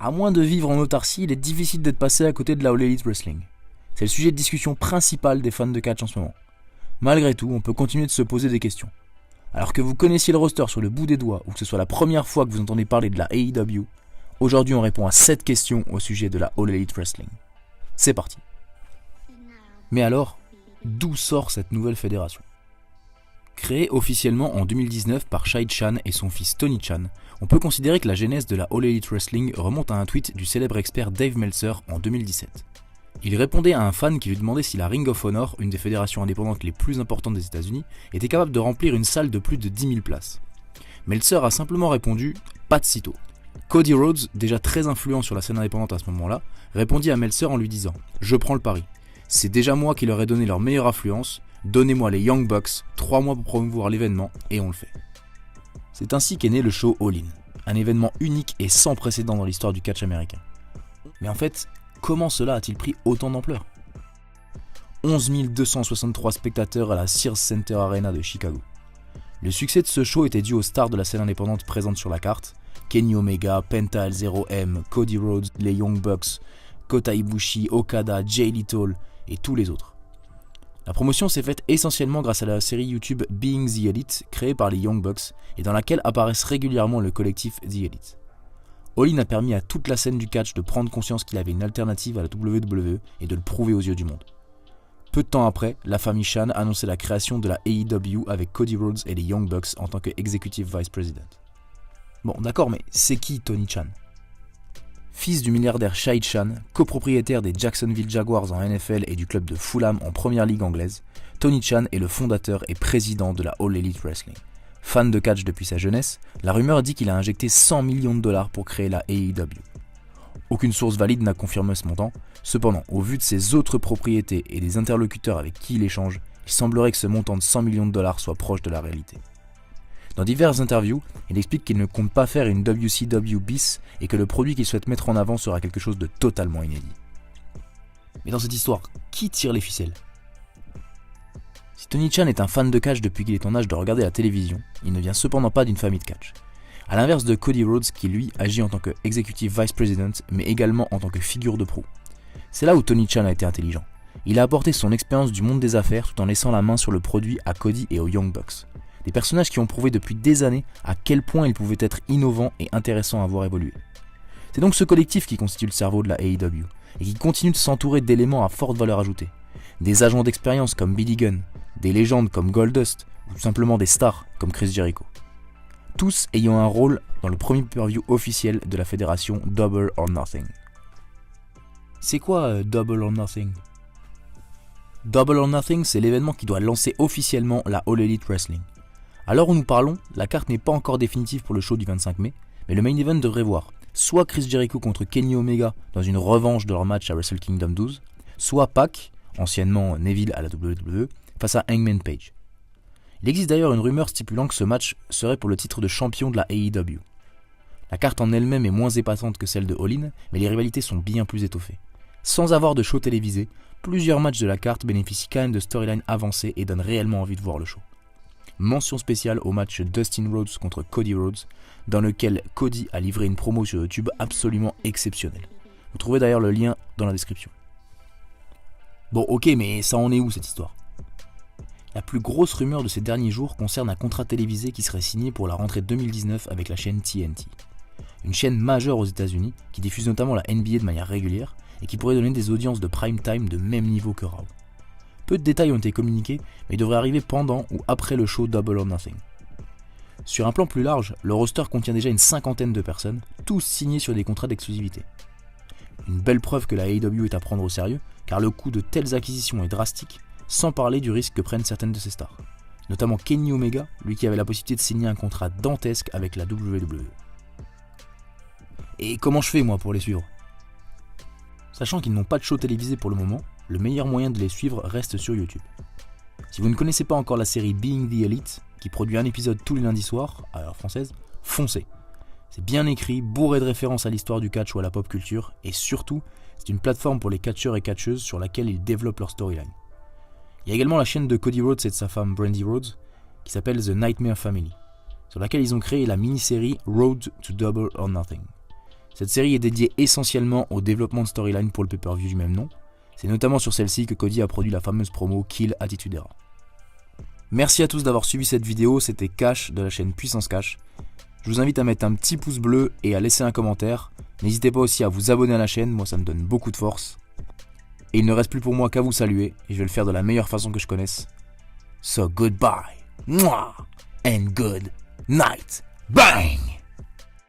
À moins de vivre en autarcie, il est difficile d'être passé à côté de la All Elite Wrestling. C'est le sujet de discussion principal des fans de catch en ce moment. Malgré tout, on peut continuer de se poser des questions. Alors que vous connaissiez le roster sur le bout des doigts ou que ce soit la première fois que vous entendez parler de la AEW, aujourd'hui on répond à 7 questions au sujet de la All Elite Wrestling. C'est parti. Mais alors, d'où sort cette nouvelle fédération ? Créée officiellement en 2019 par Shai Chan et son fils Tony Chan, on peut considérer que la genèse de la All Elite Wrestling remonte à un tweet du célèbre expert Dave Meltzer en 2017. Il répondait à un fan qui lui demandait si la Ring of Honor, une des fédérations indépendantes les plus importantes des États-Unis, était capable de remplir une salle de plus de 10 000 places. Meltzer a simplement répondu « pas de sitôt ». Cody Rhodes, déjà très influent sur la scène indépendante à ce moment-là, répondit à Meltzer en lui disant « je prends le pari. C'est déjà moi qui leur ai donné leur meilleure affluence, donnez-moi les Young Bucks, 3 mois pour promouvoir l'événement, et on le fait. » C'est ainsi qu'est né le show All In, un événement unique et sans précédent dans l'histoire du catch américain. Mais en fait, comment cela a-t-il pris autant d'ampleur ? 11 263 spectateurs à la Sears Center Arena de Chicago. Le succès de ce show était dû aux stars de la scène indépendante présentes sur la carte, Kenny Omega, Penta El-Zero-M, Cody Rhodes, les Young Bucks, Kota Ibushi, Okada, Jay Lethal et tous les autres. La promotion s'est faite essentiellement grâce à la série YouTube Being the Elite, créée par les Young Bucks, et dans laquelle apparaissent régulièrement le collectif The Elite. All In a permis à toute la scène du catch de prendre conscience qu'il avait une alternative à la WWE et de le prouver aux yeux du monde. Peu de temps après, la famille Chan annonçait la création de la AEW avec Cody Rhodes et les Young Bucks en tant que Executive Vice President. Bon d'accord, mais c'est qui Tony Chan ? Fils du milliardaire Shai Chan, copropriétaire des Jacksonville Jaguars en NFL et du club de Fulham en première ligue anglaise, Tony Chan est le fondateur et président de la All Elite Wrestling. Fan de catch depuis sa jeunesse, la rumeur dit qu'il a injecté 100 millions de dollars pour créer la AEW. Aucune source valide n'a confirmé ce montant, cependant, au vu de ses autres propriétés et des interlocuteurs avec qui il échange, il semblerait que ce montant de 100 millions de dollars soit proche de la réalité. Dans diverses interviews, il explique qu'il ne compte pas faire une WCW bis et que le produit qu'il souhaite mettre en avant sera quelque chose de totalement inédit. Mais dans cette histoire, qui tire les ficelles ? Si Tony Chan est un fan de catch depuis qu'il est en âge de regarder la télévision, il ne vient cependant pas d'une famille de catch. A l'inverse de Cody Rhodes qui lui agit en tant que Executive Vice President mais également en tant que figure de proue. C'est là où Tony Chan a été intelligent. Il a apporté son expérience du monde des affaires tout en laissant la main sur le produit à Cody et aux Young Bucks. Des personnages qui ont prouvé depuis des années à quel point ils pouvaient être innovants et intéressants à voir évoluer. C'est donc ce collectif qui constitue le cerveau de la AEW et qui continue de s'entourer d'éléments à forte valeur ajoutée. Des agents d'expérience comme Billy Gunn, des légendes comme Goldust ou tout simplement des stars comme Chris Jericho. Tous ayant un rôle dans le premier pay-per-view officiel de la fédération Double or Nothing. C'est quoi Double or Nothing ? Double or Nothing, c'est l'événement qui doit lancer officiellement la All Elite Wrestling. À l'heure où nous parlons, la carte n'est pas encore définitive pour le show du 25 mai, mais le main event devrait voir soit Chris Jericho contre Kenny Omega dans une revanche de leur match à Wrestle Kingdom 12, soit Pac, anciennement Neville à la WWE, face à Hangman Page. Il existe d'ailleurs une rumeur stipulant que ce match serait pour le titre de champion de la AEW. La carte en elle-même est moins épatante que celle de All In, mais les rivalités sont bien plus étoffées. Sans avoir de show télévisé, plusieurs matchs de la carte bénéficient quand même de storylines avancées et donnent réellement envie de voir le show. Mention spéciale au match Dustin Rhodes contre Cody Rhodes, dans lequel Cody a livré une promo sur YouTube absolument exceptionnelle. Vous trouverez d'ailleurs le lien dans la description. Bon ok, mais ça en est où cette histoire ? La plus grosse rumeur de ces derniers jours concerne un contrat télévisé qui serait signé pour la rentrée 2019 avec la chaîne TNT. Une chaîne majeure aux États-Unis qui diffuse notamment la NBA de manière régulière et qui pourrait donner des audiences de prime time de même niveau que Raw. Peu de détails ont été communiqués, mais ils devraient arriver pendant ou après le show Double or Nothing. Sur un plan plus large, le roster contient déjà une 50aine de personnes, tous signés sur des contrats d'exclusivité. Une belle preuve que la AEW est à prendre au sérieux, car le coût de telles acquisitions est drastique, sans parler du risque que prennent certaines de ses stars. Notamment Kenny Omega, lui qui avait la possibilité de signer un contrat dantesque avec la WWE. Et comment je fais moi pour les suivre ? Sachant qu'ils n'ont pas de show télévisé pour le moment, le meilleur moyen de les suivre reste sur YouTube. Si vous ne connaissez pas encore la série Being the Elite, qui produit un épisode tous les lundis soirs, à l'heure française, foncez. C'est bien écrit, bourré de références à l'histoire du catch ou à la pop culture, et surtout, c'est une plateforme pour les catcheurs et catcheuses sur laquelle ils développent leur storyline. Il y a également la chaîne de Cody Rhodes et de sa femme Brandy Rhodes, qui s'appelle The Nightmare Family, sur laquelle ils ont créé la mini-série Road to Double or Nothing. Cette série est dédiée essentiellement au développement de storyline pour le pay-per-view du même nom. C'est notamment sur celle-ci que Cody a produit la fameuse promo Kill Attitude Era. Merci à tous d'avoir suivi cette vidéo, c'était Cash de la chaîne Puissance Cash. Je vous invite à mettre un petit pouce bleu et à laisser un commentaire. N'hésitez pas aussi à vous abonner à la chaîne, moi ça me donne beaucoup de force. Et il ne reste plus pour moi qu'à vous saluer, et je vais le faire de la meilleure façon que je connaisse. So goodbye, and good night, bang!